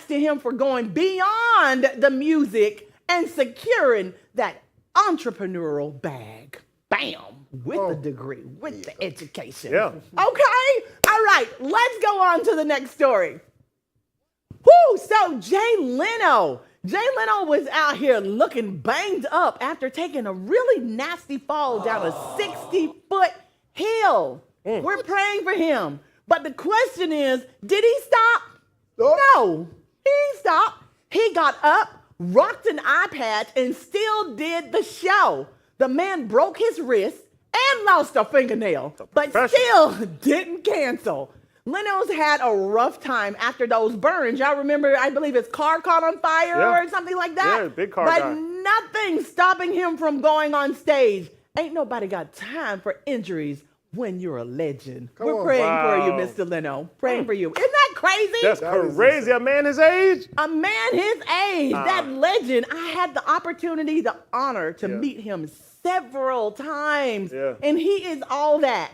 to him for going beyond the music and securing that entrepreneurial bag. Bam! With the degree, with the education. Yeah. Okay? All right, let's go on to the next story. Whoo! So Jay Leno was out here looking banged up after taking a really nasty fall down a 60-foot hill. We're praying for him. But the question is, did he stop? No, he didn't stop. He got up, rocked an eye patch, and still did the show. The man broke his wrist and lost a fingernail, but still didn't cancel. Leno's had a rough time after those burns. Y'all remember, I believe his car caught on fire or something like that? Yeah, big car But guy. nothing stopping him from going on stage. Ain't nobody got time for injuries when you're a legend. We're praying for you, Mr. Leno. Praying for you. Isn't that crazy? That's crazy. A man his age? A man his age, that legend. I had the opportunity, the honor to meet him several times. Yeah. And he is all that.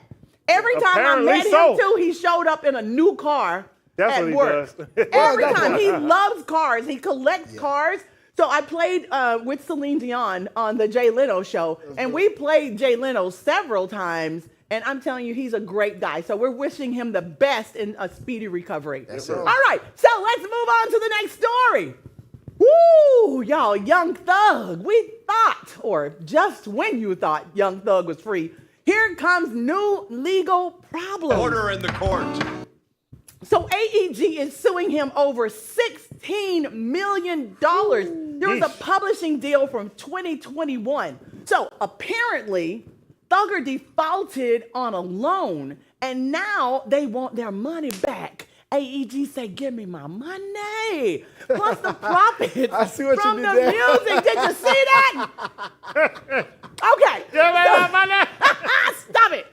Every time Apparently I met him, too, he showed up in a new car That's at what he work. does. Every time. He loves cars. He collects cars. So I played with Celine Dion on the Jay Leno show, and we played Jay Leno several times. And I'm telling you, he's a great guy. So we're wishing him the best in a speedy recovery. Yes, sir. All right, so let's move on to the next story. Woo, y'all, Young Thug. We thought, or just when you thought Young Thug was free, here comes new legal problem. Order in the court. So AEG is suing him over $16 million. There was a publishing deal from 2021. So apparently, Thugger defaulted on a loan, and now they want their money back. AEG say, give me my money. Plus the profits I see what from you the did there. music. Did you see that? Okay. Stop it.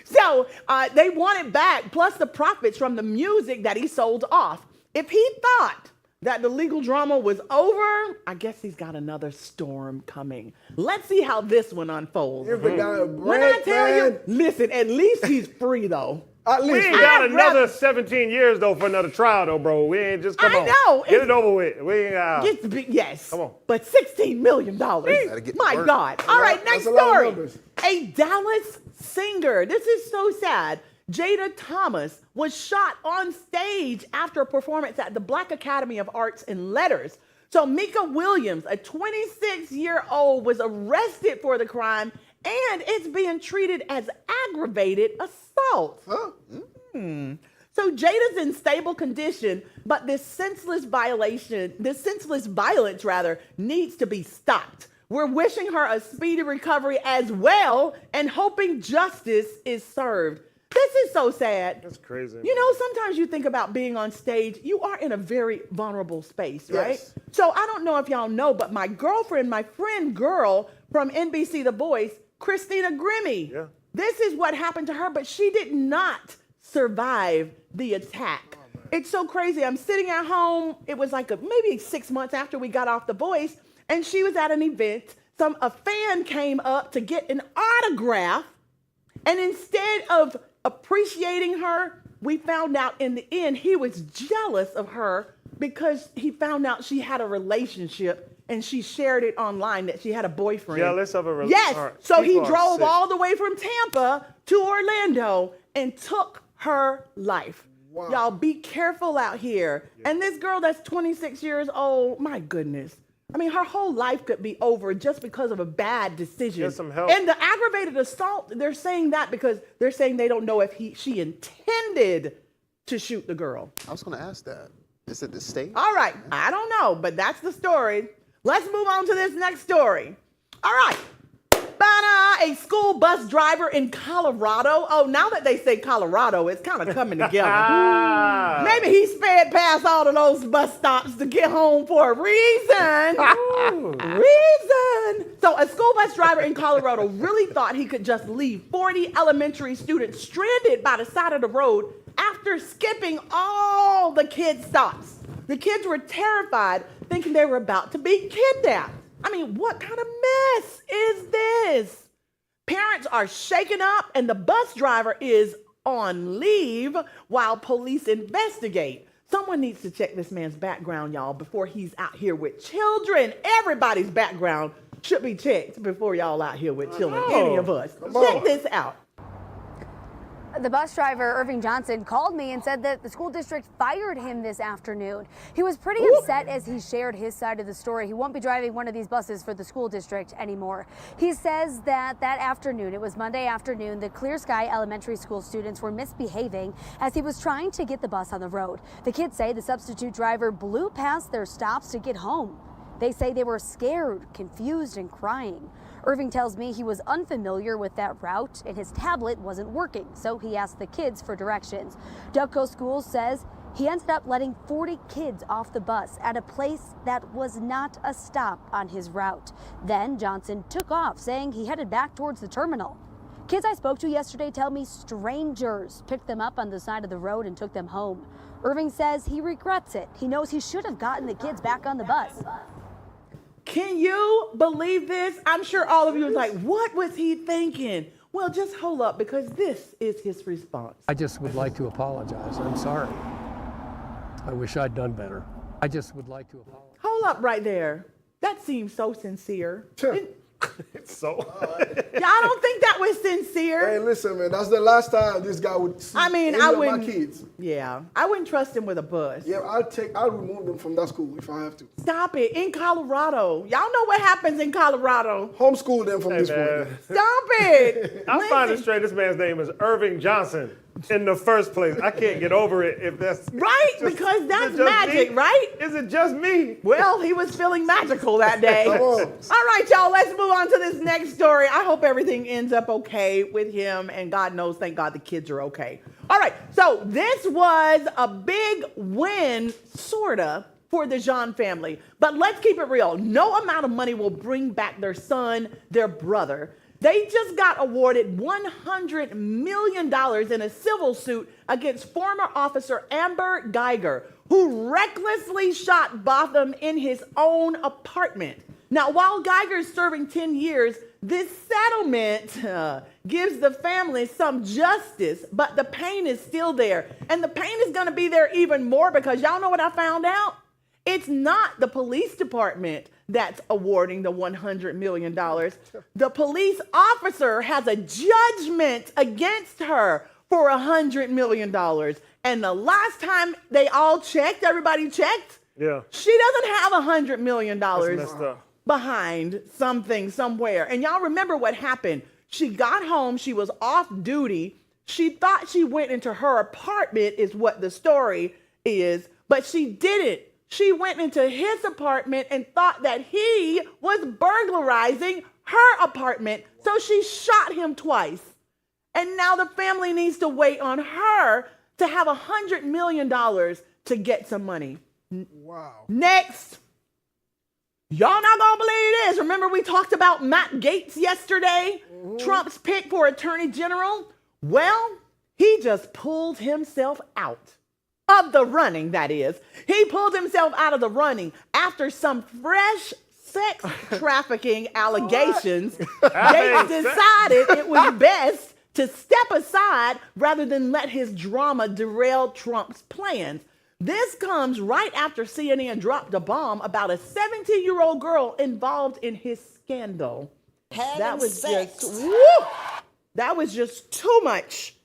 So they want it back, plus the profits from the music that he sold off. If he thought that the legal drama was over, I guess he's got another storm coming. Let's see how this one unfolds. You got a break, When I tell man. you, listen, at least he's free, though. At We least ain't got I'd another rather- 17 years, though, for another trial, though, bro. We ain't just, come I on. know. Get it over with. We ain't, Yes. Come on. But $16 million. Gotta get to My work. God. All right, That's next a lot of story. numbers. A Dallas singer. This is so sad. Jada Thomas was shot on stage after a performance at the Black Academy of Arts and Letters. So Mika Williams, a 26-year-old, was arrested for the crime, and it's being treated as aggravated assault. So Jada's in stable condition, but this senseless violence needs to be stopped. We're wishing her a speedy recovery as well and hoping justice is served. This is so sad. That's crazy. You know, sometimes you think about being on stage, you are in a very vulnerable space, right? Yes. So I don't know if y'all know, but my friend girl from NBC The Voice, Christina Grimmie, this is what happened to her, but she did not survive the attack. It's so crazy. I'm sitting at home. It was like maybe 6 months after we got off The Voice, and she was at an event. A fan came up to get an autograph, and instead of appreciating her, we found out in the end he was jealous of her because he found out she had a relationship and she shared it online that she had a boyfriend. Jealous of a relationship? Yes. All right. So he People are drove sick. all the way from Tampa to Orlando and took her life. Wow. Y'all be careful out here. And this girl that's 26 years old, my goodness. I mean, her whole life could be over just because of a bad decision. Get some help. And the aggravated assault, they're saying that because they're saying they don't know if she intended to shoot the girl. I was going to ask that. Is it the state? All right, I don't know, but that's the story. Let's move on to this next story. All right. A school bus driver in Colorado. Oh, now that they say Colorado, it's kind of coming together. Maybe he sped past all of those bus stops to get home for a reason. So a school bus driver in Colorado really thought he could just leave 40 elementary students stranded by the side of the road after skipping all the kids' stops. The kids were terrified, thinking they were about to be kidnapped. I mean, what kind of mess is this? Parents are shaken up and the bus driver is on leave while police investigate. Someone needs to check this man's background, y'all, before he's out here with children. Everybody's background should be checked before y'all out here with children. Any of us. Check this out. The bus driver, Irving Johnson, called me and said that the school district fired him this afternoon. He was pretty upset as he shared his side of the story. He won't be driving one of these buses for the school district anymore. He says that afternoon, it was Monday afternoon, the Clear Sky Elementary School students were misbehaving as he was trying to get the bus on the road. The kids say the substitute driver blew past their stops to get home. They say they were scared, confused, and crying. Irving tells me he was unfamiliar with that route and his tablet wasn't working, so he asked the kids for directions. Delco Schools says he ended up letting 40 kids off the bus at a place that was not a stop on his route. Then Johnson took off, saying he headed back towards the terminal. Kids I spoke to yesterday tell me strangers picked them up on the side of the road and took them home. Irving says he regrets it. He knows he should have gotten the kids back on the bus. Can you believe this? I'm sure all of you was like, what was he thinking? Well, just hold up, because this is his response. I just would like to apologize. I'm sorry. I wish I'd done better. I just would like to apologize. Hold up right there. That seems so sincere. It's so. Y'all don't think that was sincere? Hey, listen, man, that's the last time this guy would see any of my kids. Yeah, I wouldn't trust him with a bus. Yeah, I'll remove them from that school if I have to. Stop it. In Colorado. Y'all know what happens in Colorado. Homeschool them from this point. Stop it. I'm finding straight this man's name is Irving Johnson in the first place. I can't get over it if that's... Right, because that's magic, me? right? Is it just me? Well, he was feeling magical that day. All right, y'all, let's move on to this next story. I hope everything ends up okay with him, and God knows, thank God the kids are okay. All right, so this was a big win, sorta, for the Jean family. But let's keep it real. No amount of money will bring back their son, their brother. They just got awarded $100 million in a civil suit against former officer Amber Geiger, who recklessly shot Botham in his own apartment. Now, while Geiger is serving 10 years, this settlement gives the family some justice, but the pain is still there. And the pain is going to be there even more, because y'all know what I found out? It's not the police department that's awarding the $100 million. The police officer has a judgment against her for $100 million. And the last time they all checked, everybody checked, she doesn't have $100 million behind something somewhere. And y'all remember what happened. She got home, she was off duty. She thought she went into her apartment, is what the story is, but she didn't. She went into his apartment and thought that he was burglarizing her apartment. So she shot him twice. And now the family needs to wait on her to have $100 million to get some money. Wow. Next. Y'all not gonna believe this. Remember we talked about Matt Gaetz yesterday? Trump's pick for attorney general? Well, he just pulled himself out of the running, that is. He pulled himself out of the running after some fresh sex trafficking allegations. Gaetz decided it was best to step aside rather than let his drama derail Trump's plans. This comes right after CNN dropped a bomb about a 17-year-old girl involved in his scandal. That was just too much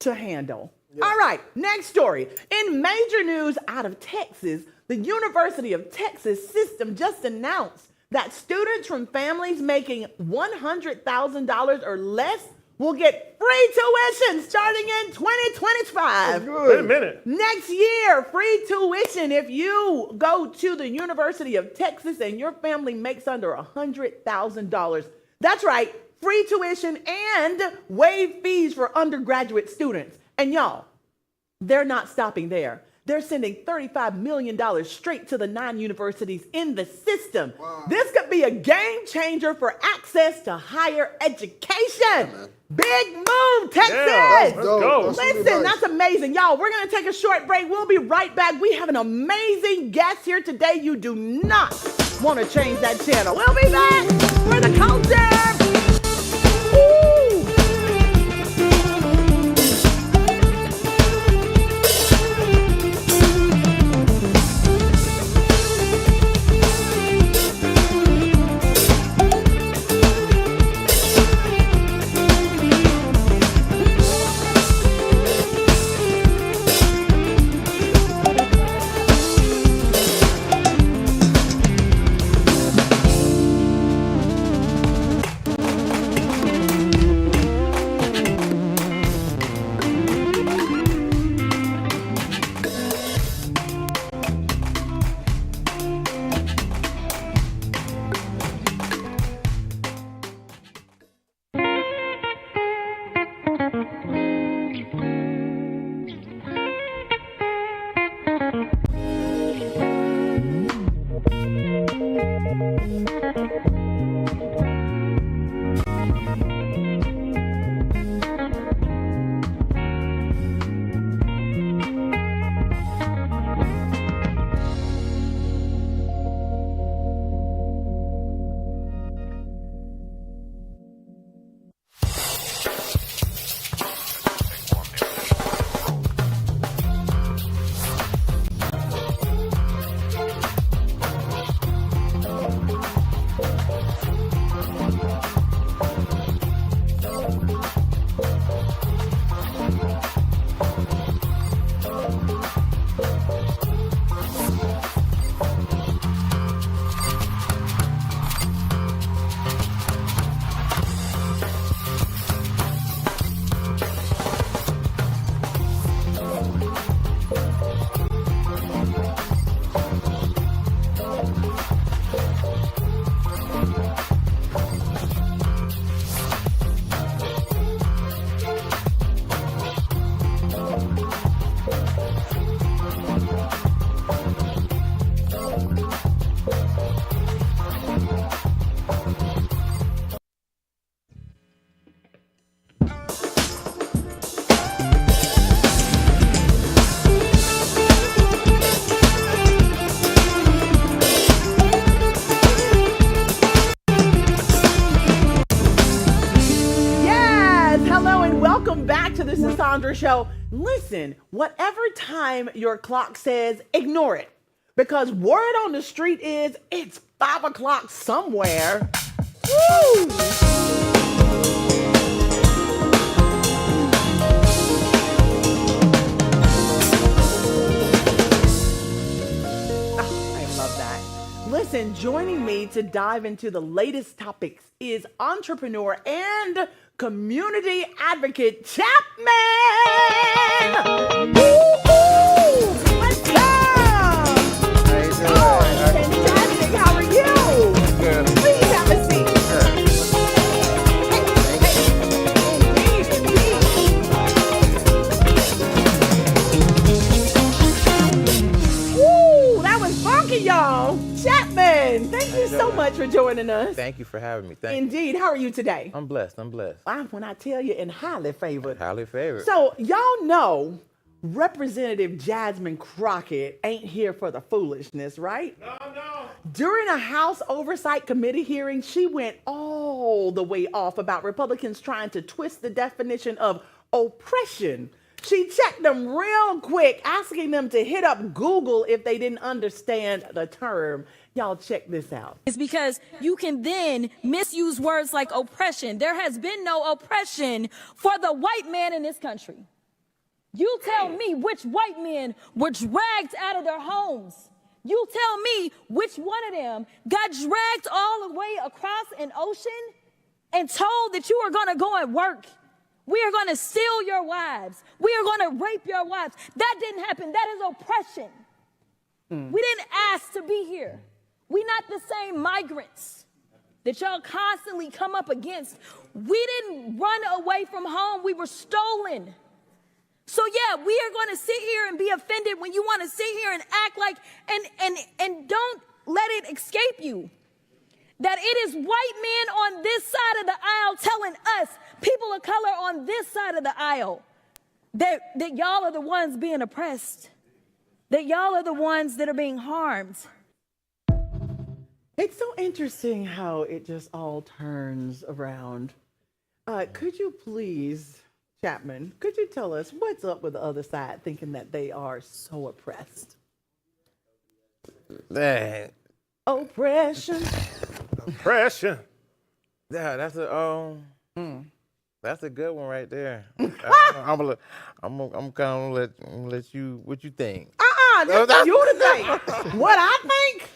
to handle. All right, next story. In major news out of Texas, the University of Texas system just announced that students from families making $100,000 or less will get free tuition starting in 2025. Wait a minute. Next year, free tuition if you go to the University of Texas and your family makes under $100,000. That's right, free tuition and waived fees for undergraduate students. And y'all, they're not stopping there. They're sending $35 million straight to the 9 universities in the system. Wow. This could be a game changer for access to higher education. Big move, Texas. Yeah, let's go. Listen, that's amazing. Y'all, we're going to take a short break. We'll be right back. We have an amazing guest here today. You do not want to change that channel. We'll be back for the culture. This is Sandra's show. Listen, whatever time your clock says, ignore it. Because word on the street is it's 5 o'clock somewhere. Woo! Listen, joining me to dive into the latest topics is entrepreneur and community advocate Chapman. Woo-hoo! Let's go! How you doing? Oh, fantastic. How are you? Good. Please have a seat. Woo! That was funky, y'all. Chapman, thank you so much for joining us. Thank you for having me. Thank you. Indeed. How are you today? I'm blessed. When I tell you, in highly favored. Highly favored. So y'all know Representative Jasine Crockett ain't here for the foolishness, right? No. During a House Oversight Committee hearing, she went all the way off about Republicans trying to twist the definition of oppression. She checked them real quick, asking them to hit up Google if they didn't understand the term. Y'all check this out. It's because you can then misuse words like oppression. There has been no oppression for the white man in this country. You tell me which white men were dragged out of their homes. You tell me which one of them got dragged all the way across an ocean and told that you are going to go and work. We are going to steal your wives. We are going to rape your wives. That didn't happen. That is oppression. We didn't ask to be here. We not the same migrants that y'all constantly come up against. We didn't run away from home. We were stolen. So yeah, we are going to sit here and be offended when you want to sit here and act like, and don't let it escape you that it is white men on this side of the aisle telling us, people of color on this side of the aisle, that y'all are the ones being oppressed, that y'all are the ones that are being harmed. It's so interesting how it just all turns around. Could you please, Chapman, could you tell us what's up with the other side thinking that they are so oppressed? Dang. Oppression. Oppression. Yeah, that's a good one right there. I'm kind of let you. What you think? That's you to think. What I think?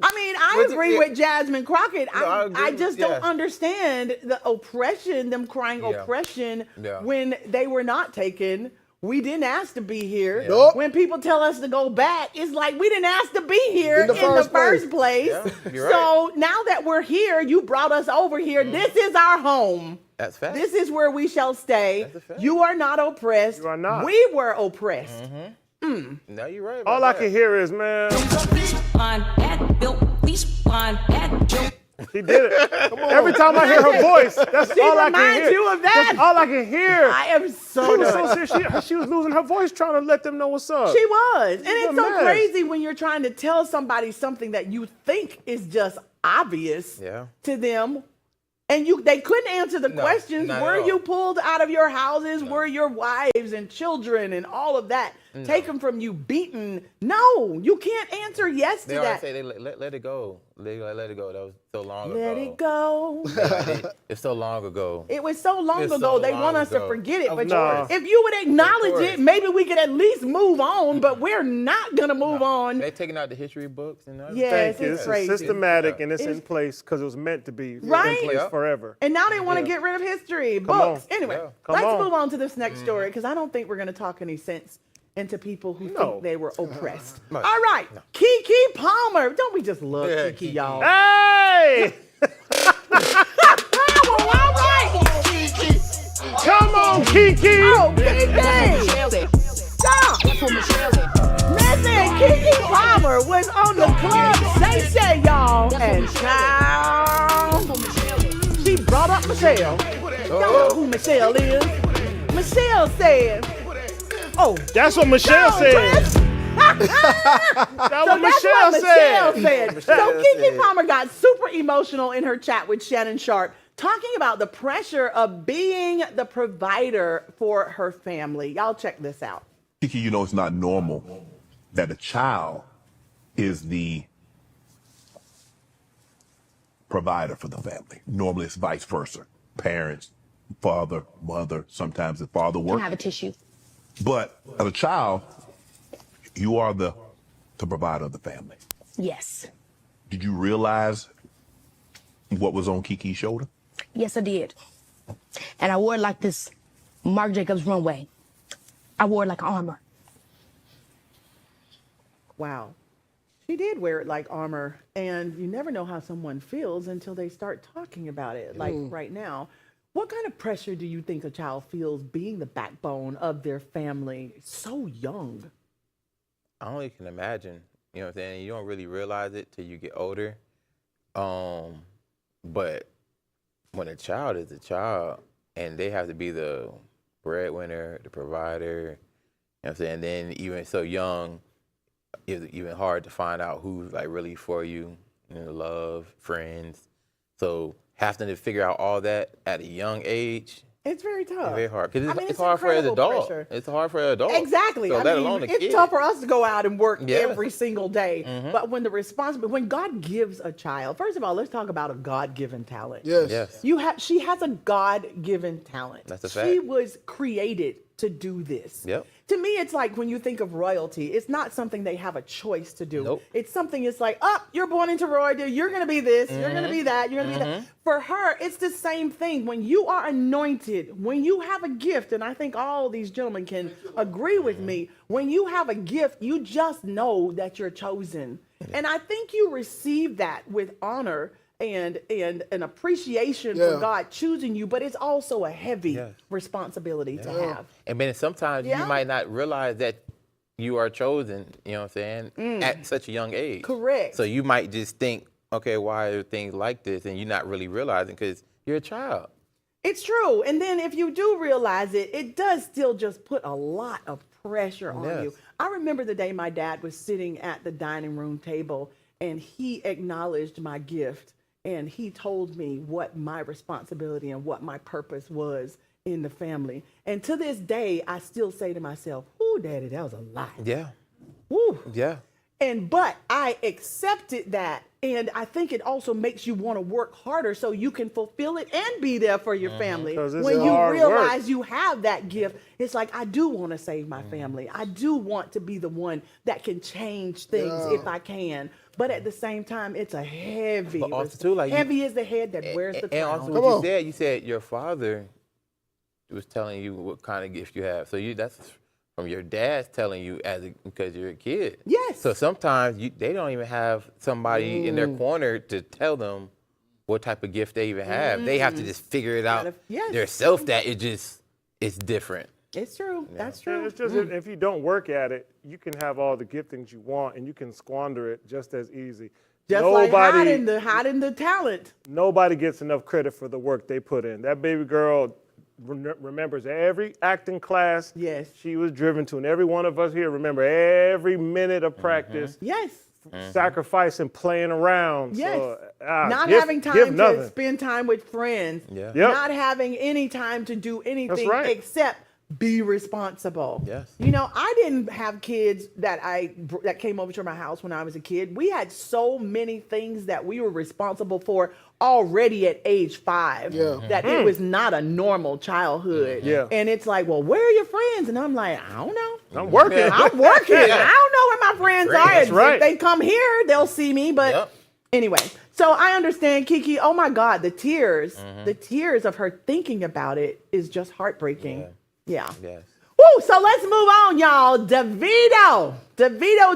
I mean, I agree with Jasine Crockett. I just don't understand the oppression, them crying oppression when they were not taken. We didn't ask to be here. Yeah. Nope. When people tell us to go back, it's like we didn't ask to be here in the first place. Yeah, you're so now that we're here, you brought us over here. This is our home. That's fact. This is where we shall stay. That's a fact. You are not oppressed. You are not. We were oppressed. No, you're right. All I can hear is, man. She did it. Every time I hear her voice, that's all I can hear. You of that. That's all I can hear. I am so done. She was losing her voice trying to let them know what's up. She was. And it's a so mess. crazy when you're trying to tell somebody something that you think is just obvious to them. And they couldn't answer the questions. Were you pulled out of your houses? Were your wives and children and all of that taken from you, beaten? No, you can't answer yes to They that. always say let it go. Let it go. That was so long ago. Let it go. It's so long ago. It was so long It's ago. so they long want us to ago. forget it. Of But course. if you would acknowledge Of it, course. maybe we could at least move on. But we're not going to move on. They taking out the history books and everything. Yes, Thank you. it's This crazy. is systematic and it's It's- in place because it was meant to be Right? in place Yeah. forever. And now they want to get rid of history, books. on. Anyway, Yeah. Come let's on. move on to this next story because I don't think we're going to talk any sense into people who think they were oppressed. No. All right, Keke Palmer. Don't we just love Yeah, Keke, Keke. y'all? Hey! Well, all right. Come on, Keke! Oh, Keke! Stop! Listen, Keke Palmer was on the club Shay, y'all, and child, she brought up Michelle. Y'all know who Michelle is. Michelle said, "Oh, That's what Michelle no, said. Chris." That's what Michelle Michelle said. said. So Keke Palmer got super emotional in her chat with Shannon Sharp, talking about the pressure of being the provider for her family. Y'all check this out. Kiki, you know it's not normal that a child is the provider for the family. Normally it's vice versa. Parents, father, mother, sometimes the father works. Can I have a tissue? But as a child, you are the provider of the family. Yes. Did you realize what was on Kiki's shoulder? Yes, I did. And I wore it like this Marc Jacobs runway. I wore it like armor. Wow. She did wear it like armor, and you never know how someone feels until they start talking about it, like right now. What kind of pressure do you think a child feels being the backbone of their family so young? I only can imagine, you know what I'm saying? You don't really realize it till you get older. But when a child is a child and they have to be the breadwinner, the provider, you know what I'm saying? Then even so young, it's even hard to find out who's like really for you, you know, love, friends. So having to figure out all that at a young age, It's very tough. it's very hard. Because I mean, it's hard for an incredible adult. pressure. It's hard for an adult. Exactly. So I let mean, alone a it's kid. tough for us to go out and work Yeah. every single day. But when when God gives a child, first of all, let's talk about a God-given talent. Yes. Yes. She has a God-given talent. That's a She fact. was created to do this. Yep. To me, it's like when you think of royalty, it's not something they have a choice to do. Nope. It's something, it's like, you're born into royalty, you're going to be this, you're going to be that, you're going to be that. For her, it's the same thing. When you are anointed, when you have a gift, and I think all these gentlemen can agree with me, when you have a gift, you just know that you're chosen. And I think you receive that with honor and an appreciation for God choosing you, but it's also a heavy responsibility to have. And then sometimes you might not realize that you are chosen, you know what I'm saying, at such a young age. Correct. So you might just think, okay, why are things like this? And you're not really realizing because you're a child. It's true. And then if you do realize it, it does still just put a lot of pressure on you. I remember the day my dad was sitting at the dining room table and he acknowledged my gift. And he told me what my responsibility and what my purpose was in the family. And to this day, I still say to myself, "Ooh, Daddy, that was a lie." Yeah. Woo. Yeah. But I accepted that. And I think it also makes you want to work harder so you can fulfill it and be there for your family. 'Cause it's When you hard realize work. you have that gift, it's like, I do want to save my family. I do want to be the one that can change things if I can. But at the same time, it's a heavy, But also too, like heavy is the head that wears the And crown. also what you said your father was telling you what kind of gift you have. So that's from your dad's telling you because you're a kid. Yes. So sometimes they don't even have somebody in their corner to tell them what type of gift they even have. They have to just figure it out themselves that it's different. It's true. That's And true. it's just if you don't work at it, you can have all the giftings you want and you can squander it just as easy. Just like hiding the talent. Nobody gets enough credit for the work they put in. That baby girl remembers every acting class she was driven to, and every one of us here remember every minute of practice. Yes. Sacrifice and playing around. Yes. So, not having time to spend time with friends. Yeah. Yep. Not having any time to do anything right. except be responsible. Yes. You know, I didn't have kids that came over to my house when I was a kid. We had so many things that we were responsible for already at age 5 that it was not a normal childhood. Yeah. And it's like, well, where are your friends? And I'm like, I don't know. I'm working. I'm working. I don't know where my friends are. That's right. If they come here, they'll see me. But anyway, so I understand, Kiki. Oh my God, the tears of her thinking about it is just heartbreaking. Yeah. Yes. Woo, so let's move on, y'all. Davido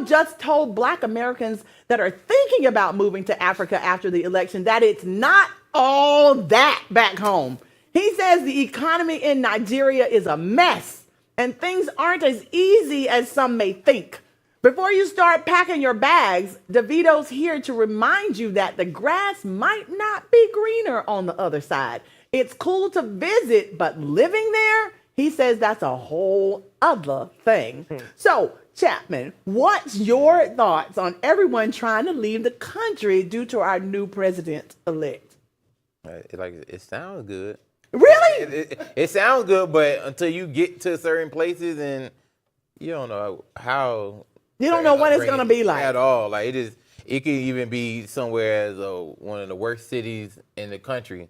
just told Black Americans that are thinking about moving to Africa after the election that it's not all that back home. He says the economy in Nigeria is a mess and things aren't as easy as some may think. Before you start packing your bags, Davido's here to remind you that the grass might not be greener on the other side. It's cool to visit, but living there, he says that's a whole other thing. So, Chapman, what's your thoughts on everyone trying to leave the country due to our new president-elect? It sounds good. Really? It sounds good, but until you get to certain places and you don't know how. You don't know what it's gonna be like at all. Like it could even be somewhere as one of the worst cities in the country.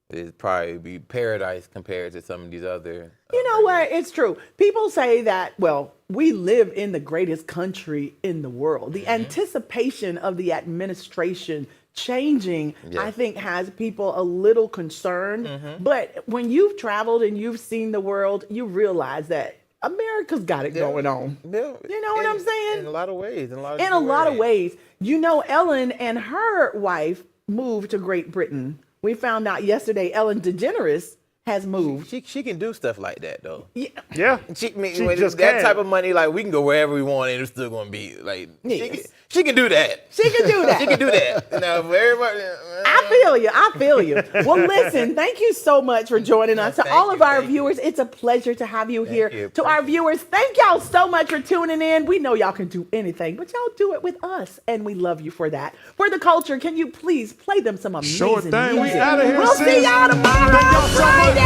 It'd probably be paradise compared to some of these other. You know what? It's true. People say that, well, we live in the greatest country in the world. The anticipation of the administration changing, I think, has people a little concerned. But when you've traveled and you've seen the world, you realize that America's got it going on. Yeah. You know what I'm saying? In a lot of ways. In a lot of ways. You know, Ellen and her wife moved to Great Britain. We found out yesterday Ellen DeGeneres has moved. She can do stuff like that though. Yeah. She just that type of money, like we can go wherever we want and it's still gonna be like she can do that. She can do that. She can do that. Now for everybody. I feel you. Well, listen, thank you so much for joining us. To all of our viewers, it's a pleasure to have you here. To our viewers, thank y'all so much for tuning in. We know y'all can do anything, but y'all do it with us, and we love you for that. For the culture, can you please play them some amazing Sure thing. music? We out of here. We'll see y'all tomorrow, Friday.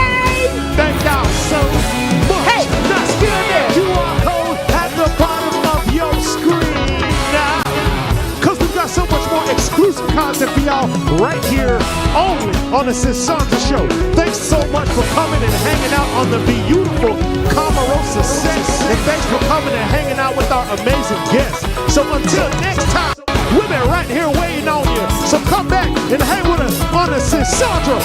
Thank y'all so much. Hey, now scan that QR code at the bottom of your screen now, because we've got so much more exclusive content for y'all right here only on the Sandra Show. Thanks so much for coming and hanging out on the beautiful Camarosa set, and thanks for coming and hanging out with our amazing guests. So until next time, we'll be right here waiting on you. So come back and hang with us on the Sandra